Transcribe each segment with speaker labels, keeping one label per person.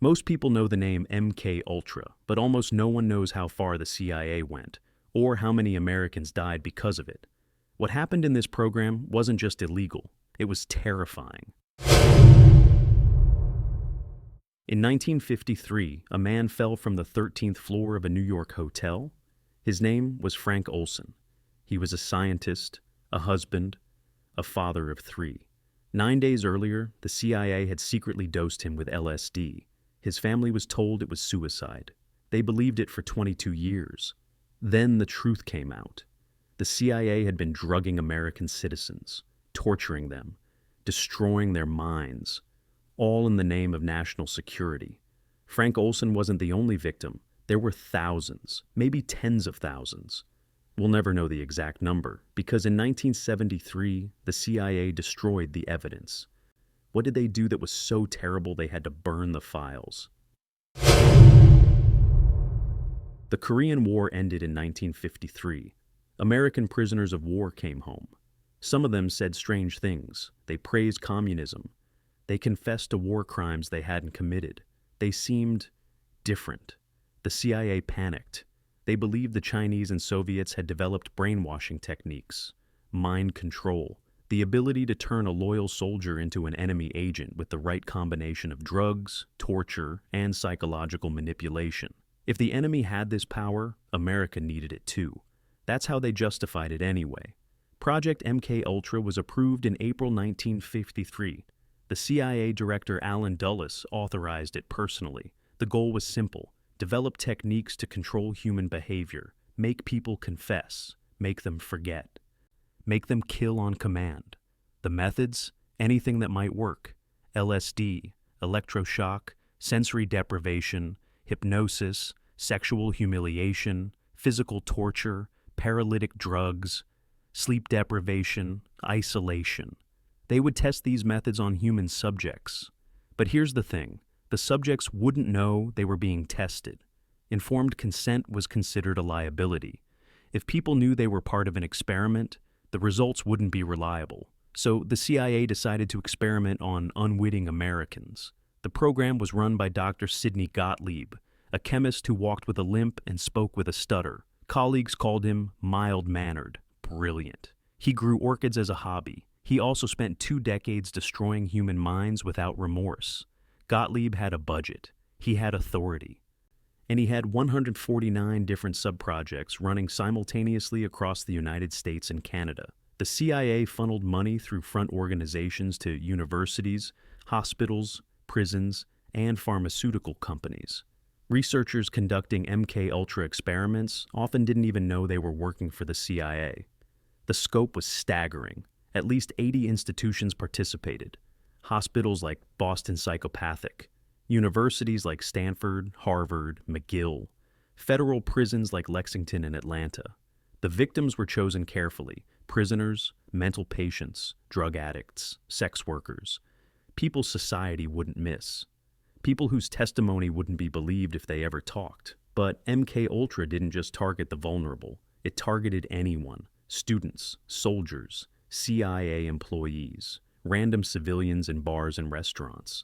Speaker 1: Most people know the name MK Ultra, but almost no one knows how far the CIA went, or how many Americans died because of it. What happened in this program wasn't just illegal, it was terrifying. In 1953, a man fell from the 13th floor of a New York hotel. His name was Frank Olson. He was a scientist, a husband, a father of 3. 9 days earlier, the CIA had secretly dosed him with LSD. His family was told it was suicide. They believed it for 22 years. Then the truth came out. The CIA had been drugging American citizens, torturing them, destroying their minds, all in the name of national security. Frank Olson wasn't the only victim. There were thousands, maybe tens of thousands. We'll never know the exact number, because in 1973, the CIA destroyed the evidence. What did they do that was so terrible they had to burn the files? The Korean War ended in 1953. American prisoners of war came home. Some of them said strange things. They praised communism. They confessed to war crimes they hadn't committed. They seemed different. The CIA panicked. They believed the Chinese and Soviets had developed brainwashing techniques, mind control, the ability to turn a loyal soldier into an enemy agent with the right combination of drugs, torture, and psychological manipulation. If the enemy had this power, America needed it too. That's how they justified it anyway. Project MK-Ultra was approved in April 1953. The CIA director Allen Dulles authorized it personally. The goal was simple: develop techniques to control human behavior, make people confess, make them forget, make them kill on command. The methods? Anything that might work. LSD, electroshock, sensory deprivation, hypnosis, sexual humiliation, physical torture, paralytic drugs, sleep deprivation, isolation. They would test these methods on human subjects. But here's the thing. The subjects wouldn't know they were being tested. Informed consent was considered a liability. If people knew they were part of an experiment, the results wouldn't be reliable. So the CIA decided to experiment on unwitting Americans. The program was run by Dr. Sidney Gottlieb, a chemist who walked with a limp and spoke with a stutter. Colleagues called him mild-mannered, brilliant. He grew orchids as a hobby. He also spent 2 decades destroying human minds without remorse. Gottlieb had a budget. He had authority. And he had 149 different subprojects running simultaneously across the United States and Canada. The CIA funneled money through front organizations to universities, hospitals, prisons, and pharmaceutical companies. Researchers conducting MK-Ultra experiments often didn't even know they were working for the CIA. The scope was staggering. At least 80 institutions participated. Hospitals like Boston Psychopathic, universities like Stanford, Harvard, McGill, federal prisons like Lexington and Atlanta. The victims were chosen carefully: prisoners, mental patients, drug addicts, sex workers, people society wouldn't miss, people whose testimony wouldn't be believed if they ever talked. But MK-Ultra didn't just target the vulnerable. It targeted anyone: students, soldiers, CIA employees, random civilians in bars and restaurants.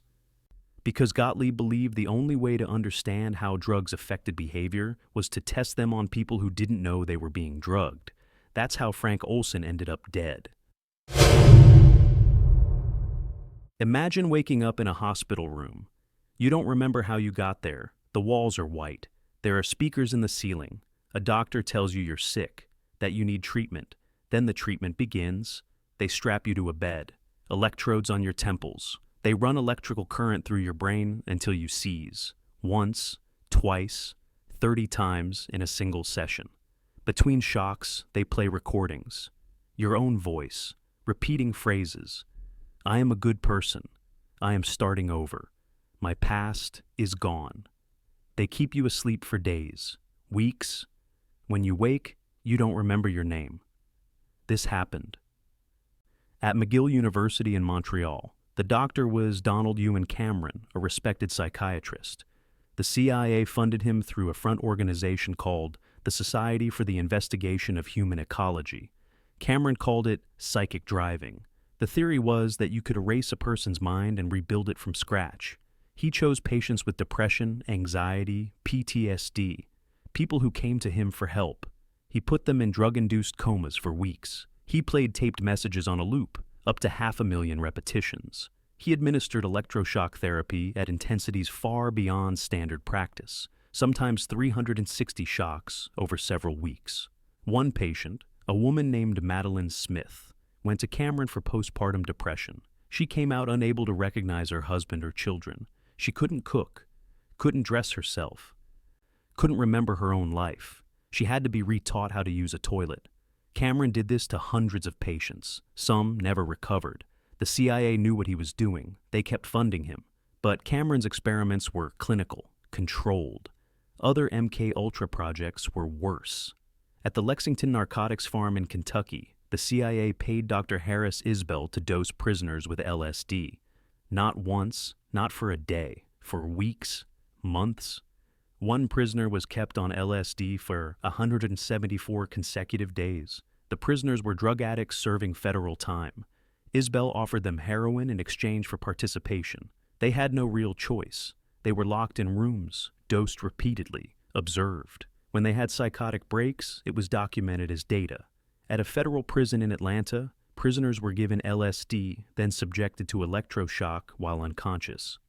Speaker 1: Because Gottlieb believed the only way to understand how drugs affected behavior was to test them on people who didn't know they were being drugged. That's how Frank Olson ended up dead. Imagine waking up in a hospital room. You don't remember how you got there. The walls are white. There are speakers in the ceiling. A doctor tells you you're sick, that you need treatment. Then the treatment begins. They strap you to a bed, electrodes on your temples. They run electrical current through your brain until you seize. Once, twice, 30 times in a single session. Between shocks, they play recordings. Your own voice, repeating phrases. I am a good person. I am starting over. My past is gone. They keep you asleep for days, weeks. When you wake, you don't remember your name. This happened at McGill University in Montreal. The doctor was Donald Ewan Cameron, a respected psychiatrist. The CIA funded him through a front organization called the Society for the Investigation of Human Ecology. Cameron called it psychic driving. The theory was that you could erase a person's mind and rebuild it from scratch. He chose patients with depression, anxiety, PTSD, people who came to him for help. He put them in drug-induced comas for weeks. He played taped messages on a loop, up to 500,000 repetitions. He administered electroshock therapy at intensities far beyond standard practice, sometimes 360 shocks over several weeks. One patient, a woman named Madeline Smith, went to Cameron for postpartum depression. She came out unable to recognize her husband or children. She couldn't cook, couldn't dress herself, couldn't remember her own life. She had to be retaught how to use a toilet. Cameron did this to hundreds of patients. Some never recovered. The CIA knew what he was doing. They kept funding him. But Cameron's experiments were clinical, controlled. Other MK-Ultra projects were worse. At the Lexington Narcotics Farm in Kentucky, the CIA paid Dr. Harris Isbell to dose prisoners with LSD. Not once, not for a day, for weeks, months. One prisoner was kept on LSD for 174 consecutive days. The prisoners were drug addicts serving federal time. Isbell offered them heroin in exchange for participation. They had no real choice. They were locked in rooms, dosed repeatedly, observed. When they had psychotic breaks, it was documented as data. At a federal prison in Atlanta, prisoners were given LSD, then subjected to electroshock while unconscious.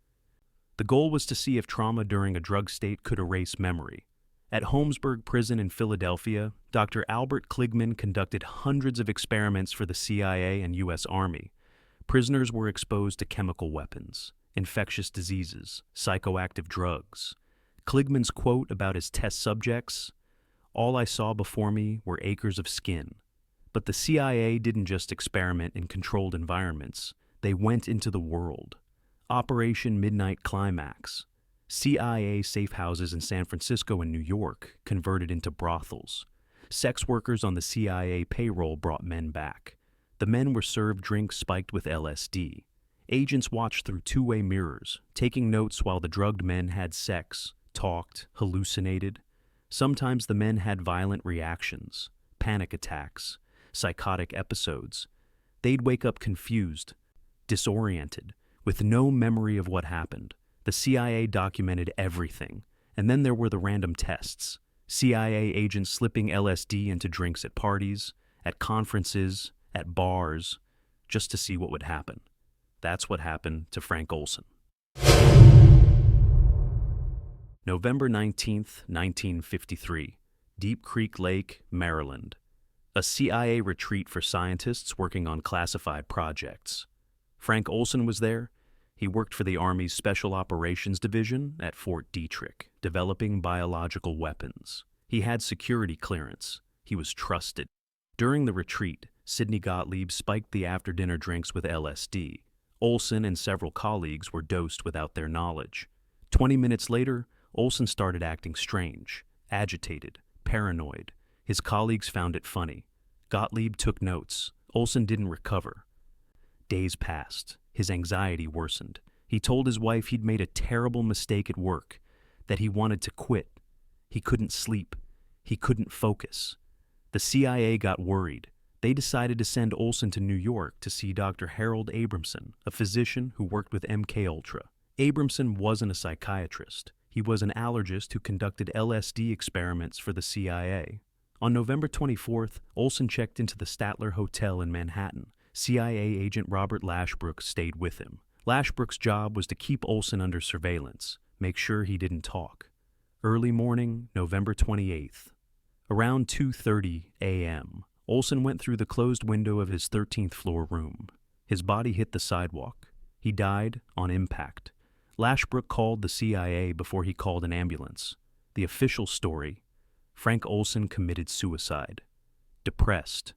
Speaker 1: The goal was to see if trauma during a drug state could erase memory. At Holmesburg Prison in Philadelphia, Dr. Albert Kligman conducted hundreds of experiments for the CIA and U.S. Army. Prisoners were exposed to chemical weapons, infectious diseases, psychoactive drugs. Kligman's quote about his test subjects, "All I saw before me were acres of skin." But the CIA didn't just experiment in controlled environments. They went into the world. Operation Midnight Climax. CIA safe houses in San Francisco and New York converted into brothels. Sex workers on the CIA payroll brought men back. The men were served drinks spiked with LSD. Agents watched through two-way mirrors, taking notes while the drugged men had sex, talked, hallucinated. Sometimes the men had violent reactions, panic attacks, psychotic episodes. They'd wake up confused, disoriented, with no memory of what happened. The CIA documented everything, and then there were the random tests. CIA agents slipping LSD into drinks at parties, at conferences, at bars, just to see what would happen. That's what happened to Frank Olson. November 19th, 1953, Deep Creek Lake, Maryland. A CIA retreat for scientists working on classified projects. Frank Olson was there. He worked for the Army's Special Operations Division at Fort Detrick, developing biological weapons. He had security clearance. He was trusted. During the retreat, Sidney Gottlieb spiked the after-dinner drinks with LSD. Olson and several colleagues were dosed without their knowledge. 20 minutes later, Olson started acting strange, agitated, paranoid. His colleagues found it funny. Gottlieb took notes. Olson didn't recover. Days passed. His anxiety worsened. He told his wife he'd made a terrible mistake at work, that he wanted to quit. He couldn't sleep. He couldn't focus. The CIA got worried. They decided to send Olson to New York to see Dr. Harold Abramson, a physician who worked with MKUltra. Abramson wasn't a psychiatrist. He was an allergist who conducted LSD experiments for the CIA. On November 24th, Olson checked into the Statler Hotel in Manhattan. CIA agent Robert Lashbrook stayed with him. Lashbrook's job was to keep Olson under surveillance, make sure he didn't talk. Early morning, November 28th. Around 2:30 a.m., Olson went through the closed window of his 13th-floor room. His body hit the sidewalk. He died on impact. Lashbrook called the CIA before he called an ambulance. The official story: Frank Olson committed suicide. Depressed.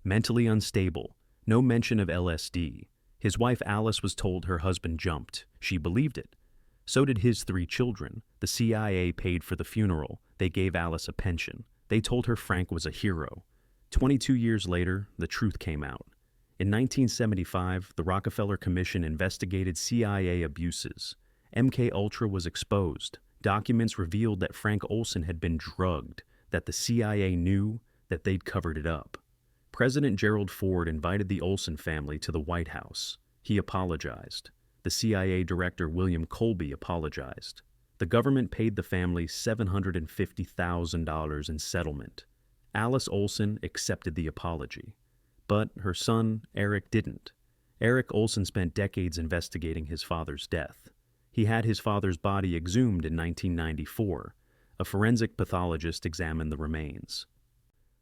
Speaker 1: Mentally unstable. No mention of LSD. His wife Alice was told her husband jumped. She believed it. So did his 3 children. The CIA paid for the funeral. They gave Alice a pension. They told her Frank was a hero. 22 years later, the truth came out. In 1975, the Rockefeller Commission investigated CIA abuses. MKUltra was exposed. Documents revealed that Frank Olson had been drugged, that the CIA knew, that they'd covered it up. President Gerald Ford invited the Olson family to the White House. He apologized. The The CIA director William Colby apologized. The government paid the family $750,000 in settlement. Alice Olson accepted the apology. But her son, Eric, didn't. Eric Olson spent decades investigating his father's death. He had his father's body exhumed in 1994. A forensic pathologist examined the remains.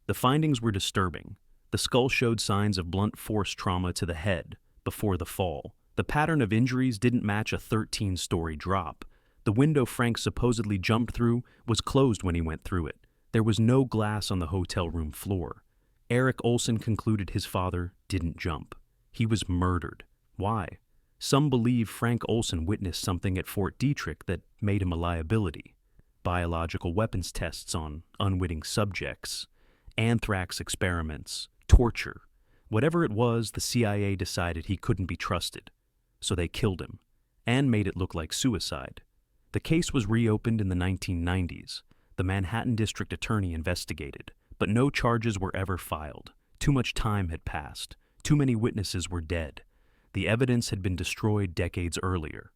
Speaker 1: The findings were disturbing. The skull showed signs of blunt force trauma to the head before the fall. The pattern of injuries didn't match a 13-story drop. The window Frank supposedly jumped through was closed when he went through it. There was no glass on the hotel room floor. Eric Olson concluded his father didn't jump. He was murdered. Why? Some believe Frank Olson witnessed something at Fort Detrick that made him a liability. Biological weapons tests on unwitting subjects, anthrax experiments, torture. Whatever it was, the CIA decided he couldn't be trusted. So they killed him, and made it look like suicide. The case was reopened in the 1990s. The Manhattan District Attorney investigated, but no charges were ever filed. Too much time had passed. Too many witnesses were dead. The evidence had been destroyed decades earlier.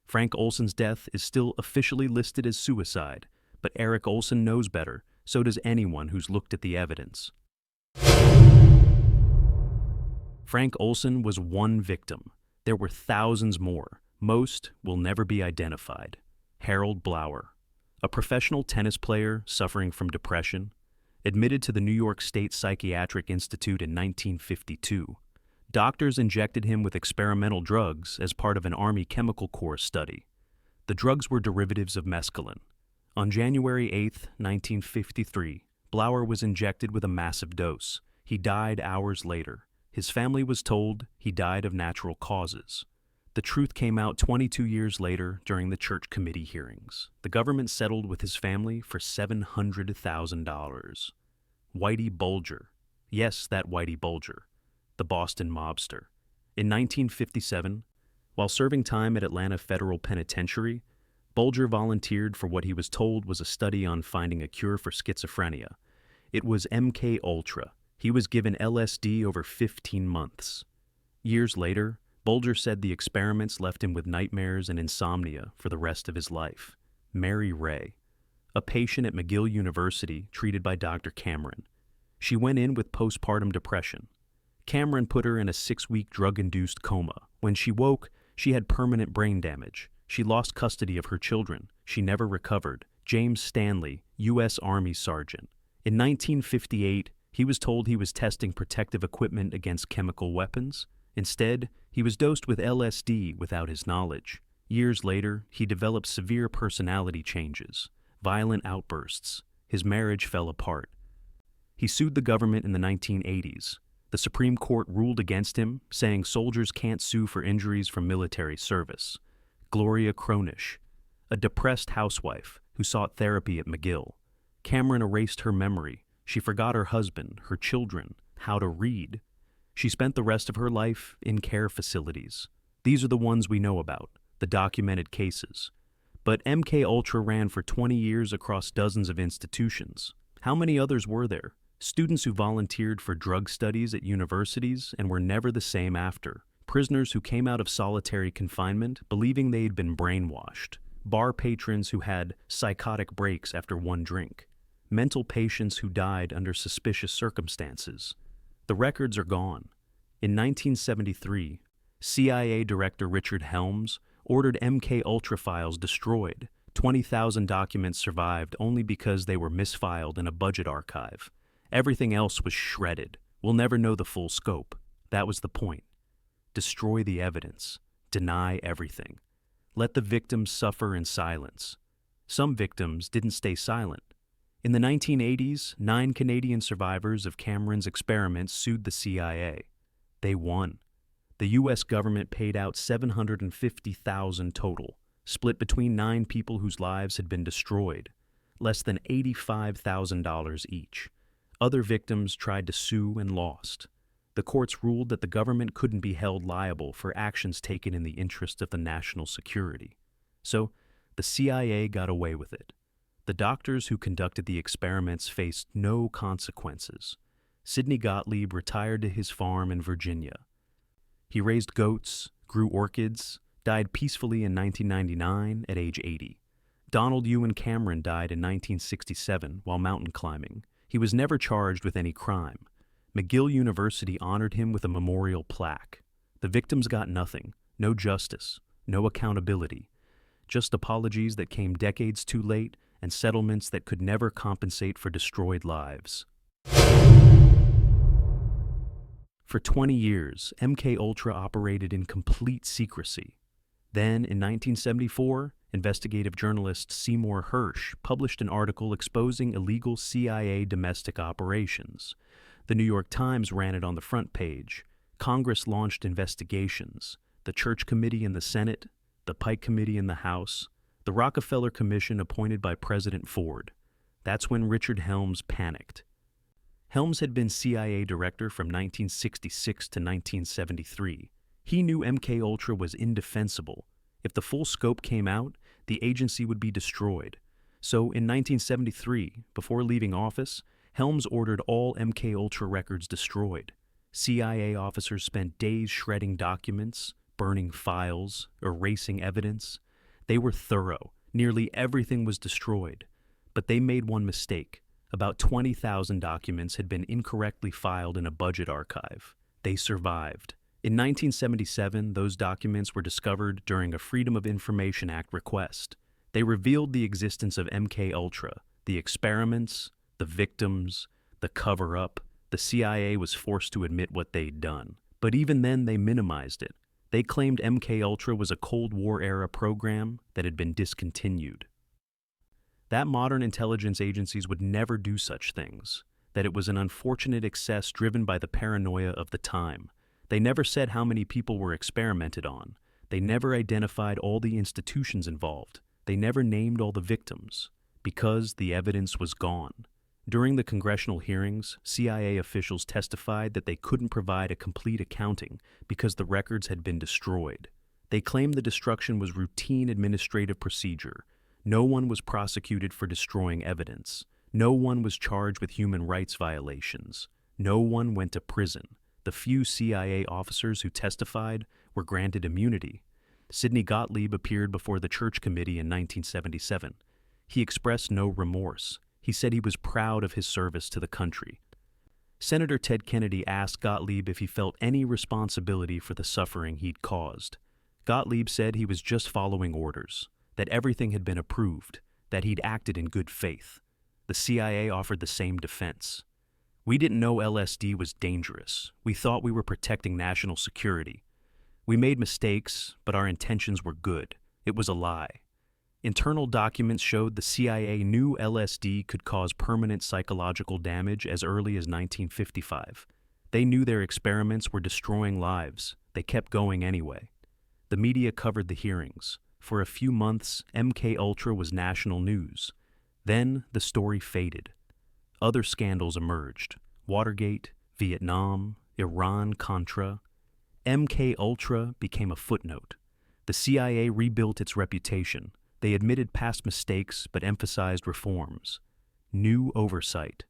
Speaker 1: Frank Olson's death is still officially listed as suicide, but Eric Olson knows better. So does anyone who's looked at the evidence. Frank Olson was one victim. There were thousands more. Most will never be identified. Harold Blower, a professional tennis player suffering from depression, admitted to the New York State Psychiatric Institute in 1952. Doctors injected him with experimental drugs as part of an Army Chemical Corps study. The drugs were derivatives of mescaline. On January 8, 1953, Blower was injected with a massive dose. He died hours later. His family was told he died of natural causes. The truth came out 22 years later during the church committee hearings. The government settled with his family for $700,000. Whitey Bulger. Yes, that Whitey Bulger. The Boston mobster. In 1957, while serving time at Atlanta Federal Penitentiary, Bulger volunteered for what he was told was a study on finding a cure for schizophrenia. It was MK Ultra. He was given LSD over 15 months. Years later, Bulger said the experiments left him with nightmares and insomnia for the rest of his life. Mary Ray, a patient at McGill University treated by Dr. Cameron. She went in with postpartum depression. Cameron put her in a 6-week drug-induced coma. When she woke, she had permanent brain damage. She lost custody of her children. She never recovered. James Stanley, U.S. Army Sergeant. In 1958, he was told he was testing protective equipment against chemical weapons. Instead, he was dosed with LSD without his knowledge. Years later, he developed severe personality changes, violent outbursts. His marriage fell apart. He sued the government in the 1980s. The Supreme Court ruled against him, saying soldiers can't sue for injuries from military service. Gloria Cronish, a depressed housewife who sought therapy at McGill. Cameron erased her memory. She forgot her husband, her children, how to read. She spent the rest of her life in care facilities. These are the ones we know about, the documented cases. But MK Ultra ran for 20 years across dozens of institutions. How many others were there? Students who volunteered for drug studies at universities and were never the same after. Prisoners who came out of solitary confinement believing they'd been brainwashed. Bar patrons who had psychotic breaks after one drink. Mental patients who died under suspicious circumstances. The records are gone. In 1973, CIA Director Richard Helms ordered MK Ultra files destroyed. 20,000 documents survived only because they were misfiled in a budget archive. Everything else was shredded. We'll never know the full scope. That was the point. Destroy the evidence. Deny everything. Let the victims suffer in silence. Some victims didn't stay silent. In the 1980s, 9 Canadian survivors of Cameron's experiments sued the CIA. They won. The U.S. government paid out $750,000 total, split between 9 people whose lives had been destroyed, less than $85,000 each. Other victims tried to sue and lost. The courts ruled that the government couldn't be held liable for actions taken in the interest of the national security. So, the CIA got away with it. The doctors who conducted the experiments faced no consequences. Sidney Gottlieb retired to his farm in Virginia. He raised goats, grew orchids, died peacefully in 1999 at age 80. Donald Ewan Cameron died in 1967 while mountain climbing. He was never charged with any crime. McGill University honored him with a memorial plaque. The victims got nothing, no justice, no accountability, just apologies that came decades too late and settlements that could never compensate for destroyed lives. For 20 years, MKUltra operated in complete secrecy. Then, in 1974, investigative journalist Seymour Hersh published an article exposing illegal CIA domestic operations. The New York Times ran it on the front page. Congress launched investigations. The Church Committee in the Senate, the Pike Committee in the House, the Rockefeller Commission appointed by President Ford. That's when Richard Helms panicked. Helms had been CIA director from 1966 to 1973. He knew MKUltra was indefensible. If the full scope came out, the agency would be destroyed. So in 1973, before leaving office, Helms ordered all MKUltra records destroyed. CIA officers spent days shredding documents, burning files, erasing evidence. They were thorough. Nearly everything was destroyed. But they made one mistake. About 20,000 documents had been incorrectly filed in a budget archive. They survived. In 1977, those documents were discovered during a Freedom of Information Act request. They revealed the existence of MKUltra, the experiments, the victims, the cover-up. The CIA was forced to admit what they'd done. But even then, they minimized it. They claimed MKUltra was a Cold War-era program that had been discontinued. That modern intelligence agencies would never do such things, that it was an unfortunate excess driven by the paranoia of the time. They never said how many people were experimented on. They never identified all the institutions involved. They never named all the victims, because the evidence was gone. During the congressional hearings, CIA officials testified that they couldn't provide a complete accounting because the records had been destroyed. They claimed the destruction was routine administrative procedure. No one was prosecuted for destroying evidence. No one was charged with human rights violations. No one went to prison. The few CIA officers who testified were granted immunity. Sidney Gottlieb appeared before the Church Committee in 1977. He expressed no remorse. He said he was proud of his service to the country. Senator Ted Kennedy asked Gottlieb if he felt any responsibility for the suffering he'd caused. Gottlieb said he was just following orders, that everything had been approved, that he'd acted in good faith. The CIA offered the same defense. We didn't know LSD was dangerous. We thought we were protecting national security. We made mistakes, but our intentions were good. It was a lie. Internal documents showed the CIA knew LSD could cause permanent psychological damage as early as 1955. They knew their experiments were destroying lives. They kept going anyway. The media covered the hearings. For a few months, MKUltra was national news. Then the story faded. Other scandals emerged. Watergate, Vietnam, Iran-Contra. MKUltra became a footnote. The CIA rebuilt its reputation. They admitted past mistakes but emphasized reforms. New oversight.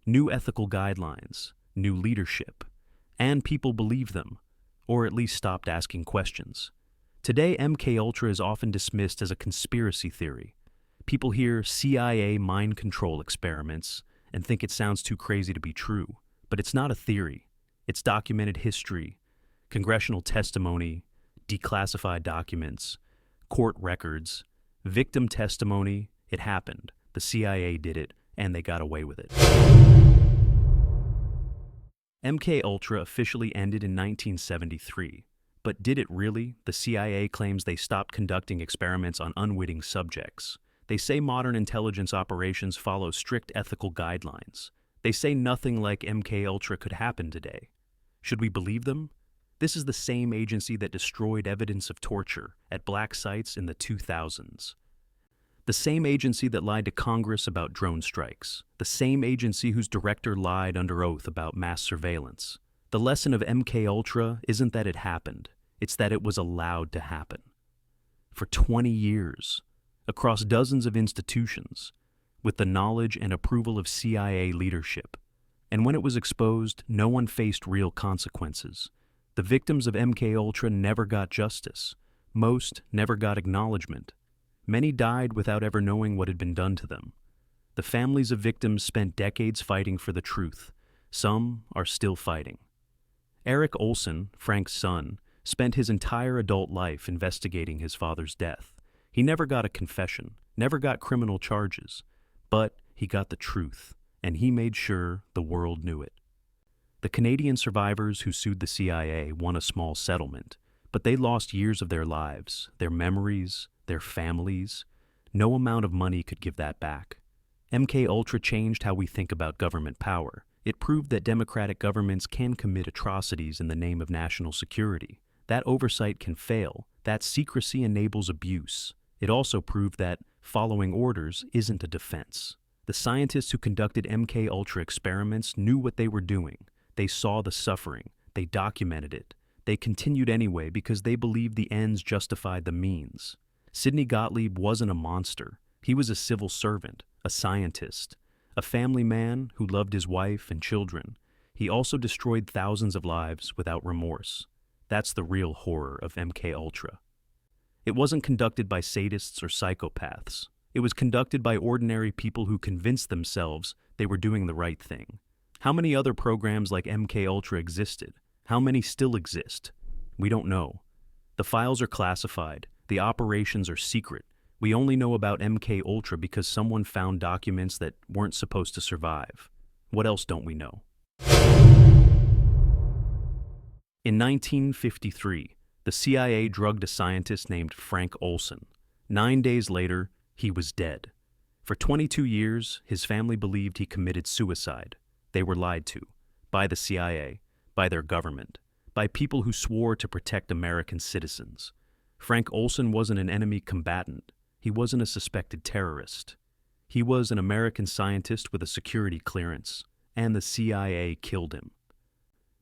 Speaker 1: New ethical guidelines. New leadership. And people believed them, or at least stopped asking questions. Today, MKUltra is often dismissed as a conspiracy theory. People hear CIA mind control experiments and think it sounds too crazy to be true. But it's not a theory. It's documented history, congressional testimony, declassified documents, court records, victim testimony. It happened. The CIA did it, and they got away with it. MKUltra officially ended in 1973. But did it really? The CIA claims they stopped conducting experiments on unwitting subjects. They say modern intelligence operations follow strict ethical guidelines. They say nothing like MKUltra could happen today. Should we believe them? This is the same agency that destroyed evidence of torture at black sites in the 2000s. The same agency that lied to Congress about drone strikes. The same agency whose director lied under oath about mass surveillance. The lesson of MKUltra isn't that it happened, it's that it was allowed to happen. For 20 years, across dozens of institutions, with the knowledge and approval of CIA leadership. And when it was exposed, no one faced real consequences. The victims of MK Ultra never got justice. Most never got acknowledgement. Many died without ever knowing what had been done to them. The families of victims spent decades fighting for the truth. Some are still fighting. Eric Olson, Frank's son, spent his entire adult life investigating his father's death. He never got a confession, never got criminal charges, but he got the truth, and he made sure the world knew it. The Canadian survivors who sued the CIA won a small settlement, but they lost years of their lives, their memories, their families. No amount of money could give that back. MK Ultra changed how we think about government power. It proved that democratic governments can commit atrocities in the name of national security. That oversight can fail. That secrecy enables abuse. It also proved that following orders isn't a defense. The scientists who conducted MK Ultra experiments knew what they were doing. They saw the suffering. They documented it. They continued anyway because they believed the ends justified the means. Sidney Gottlieb wasn't a monster. He was a civil servant, a scientist, a family man who loved his wife and children. He also destroyed thousands of lives without remorse. That's the real horror of MK Ultra. It wasn't conducted by sadists or psychopaths. It was conducted by ordinary people who convinced themselves they were doing the right thing. How many other programs like MK Ultra existed? How many still exist? We don't know. The files are classified. The operations are secret. We only know about MK Ultra because someone found documents that weren't supposed to survive. What else don't we know? In 1953, the CIA drugged a scientist named Frank Olson. 9 days later, he was dead. For 22 years, his family believed he committed suicide. They were lied to by the CIA, by their government, by people who swore to protect American citizens. Frank Olson wasn't an enemy combatant. He wasn't a suspected terrorist. He was an American scientist with a security clearance, and the CIA killed him.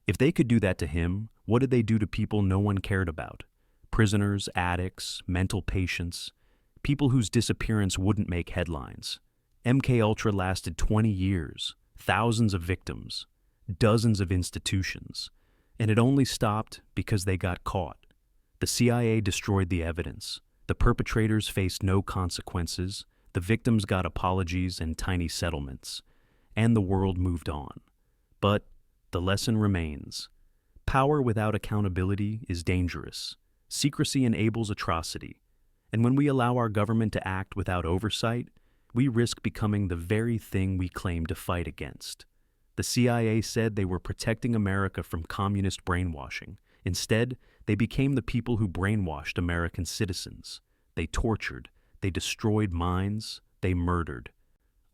Speaker 1: If they could do that to him, what did they do to people no one cared about? Prisoners, addicts, mental patients, people whose disappearance wouldn't make headlines. MK Ultra lasted 20 years, thousands of victims, dozens of institutions, and it only stopped because they got caught. The CIA destroyed the evidence. The perpetrators faced no consequences. The victims got apologies and tiny settlements, and the world moved on. But the lesson remains. Power without accountability is dangerous. Secrecy enables atrocity. And when we allow our government to act without oversight, we risk becoming the very thing we claim to fight against. The CIA said they were protecting America from communist brainwashing. Instead, they became the people who brainwashed American citizens. They tortured, they destroyed minds, they murdered.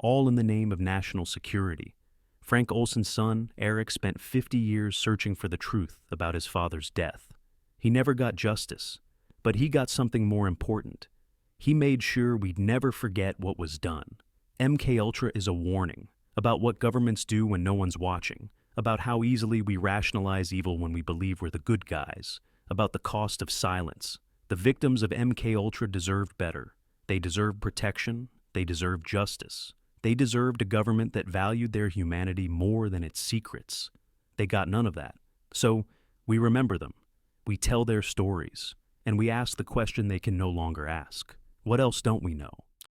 Speaker 1: All in the name of national security. Frank Olson's son, Eric, spent 50 years searching for the truth about his father's death. He never got justice, but he got something more important. He made sure we'd never forget what was done. MK Ultra is a warning about what governments do when no one's watching, about how easily we rationalize evil when we believe we're the good guys, about the cost of silence. The victims of MK Ultra deserved better. They deserved protection. They deserved justice. They deserved a government that valued their humanity more than its secrets. They got none of that. So we remember them. We tell their stories. And we ask the question they can no longer ask. What else don't we know?